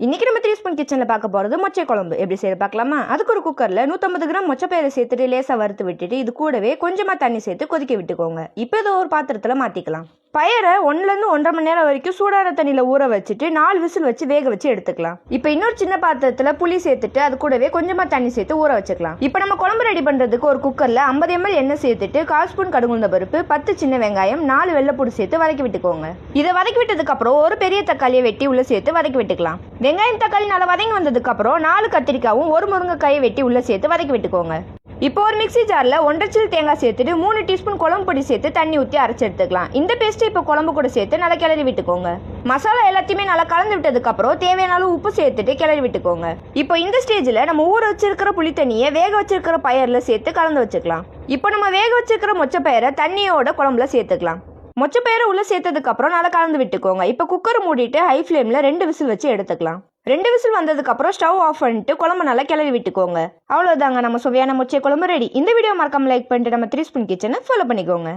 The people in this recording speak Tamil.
இன்னைக்கு நம்ம 3 ஸ்பூன் கிச்சனில் பார்க்க போகிறது மொச்சை குழம்பு எப்படி செய்ய பார்க்கலாமா. அதுக்கு ஒரு குக்கரில் 150 கிராம் மொச்சப்பயிரை சேர்த்துட்டு லேசாக வறுத்து விட்டுட்டு இது கூடவே கொஞ்சமாக தண்ணி சேர்த்து கொதிக்க விட்டுக்கோங்க. இப்போ இதை ஒரு பாத்திரத்தில் மாற்றிக்கலாம். பயிரை 1லேருந்து 1.5 மணி நேரம் வரைக்கும் சூடான தண்ணியில் ஊற வச்சுட்டு 4 விசில் வச்சு வேக வச்சு எடுத்துக்கலாம். இப்போ இன்னொரு சின்ன பாத்திரத்தில் புளி சேர்த்துட்டு அது கூடவே கொஞ்சமாக தண்ணி சேர்த்து ஊற வச்சுக்கலாம். இப்போ நம்ம குழம்பு ரெடி பண்ணுறதுக்கு ஒரு குக்கரில் 50 ml எண்ணெய் சேர்த்துட்டு 1/4 ஸ்பூன் கடுகுந்த பருப்பு, 10 சின்ன வெங்காயம், 4 வெள்ளைப்பூடு சேர்த்து வதக்கி விட்டுக்கோங்க. இதை வதக்கி விட்டதுக்கு அப்புறம் ஒரு பெரிய தக்காளியை வெட்டி உள்ள சேர்த்து வதக்கி விட்டுக்கலாம். வெங்காயம் தக்காளி நல்லா வதங்கி வந்ததுக்கு அப்புறம் 4 கத்திரிக்காவும் 1 முருங்கைக்காயை வெட்டி உள்ள சேர்த்து வதக்கி விட்டுக்கோங்க. இப்போ ஒரு மிக்சி ஜாரில் 1.5 சில் தேங்காய் சேர்த்துட்டு 3 டீஸ்பூன் குழம்பு பொடி சேர்த்து தண்ணி ஊற்றி அரைச்சி எடுத்துக்கலாம். இந்த பேஸ்ட்டு இப்போ குழம்பு கூட சேர்த்து நல்லா கிளறி விட்டுக்கோங்க. மசாலா எல்லாத்தையுமே நல்லா கலந்து விட்டதுக்கு அப்புறம் தேவையான அளவு உப்பு சேர்த்துட்டு கிளறி விட்டுக்கோங்க. இப்போ இந்த ஸ்டேஜில் நம்ம ஊற வச்சிருக்கிற புளி தண்ணியை வேக வச்சிருக்கிற பயிரில் சேர்த்து கலந்து வச்சுக்கலாம். இப்போ நம்ம வேக வச்சிருக்கிற மொச்சப்பயிரை தண்ணியோட குழம்புல சேர்த்துக்கலாம். மொச்சப்பயிரை உள்ள சேர்த்ததுக்கு அப்புறம் நல்லா கலந்து விட்டுக்கோங்க. இப்போ குக்கர் மூடிட்டு ஹை ஃப்ளேமில் 2 விசில் வச்சு எடுத்துக்கலாம். 2 விசில் வந்ததுக்கு அப்புறம் ஸ்டவ் ஆஃப் பண்ணிட்டு குழம்பு நல்லா கிளறி விட்டுக்கோங்க. அவ்வளோதாங்க, நம்ம சுவையான மொச்சை குழம்பு ரெடி. இந்த வீடியோ மறக்காம லைக் பண்ணிட்டு நம்ம 3 ஸ்பூன் கிச்சனை ஃபாலோ பண்ணிக்கோங்க.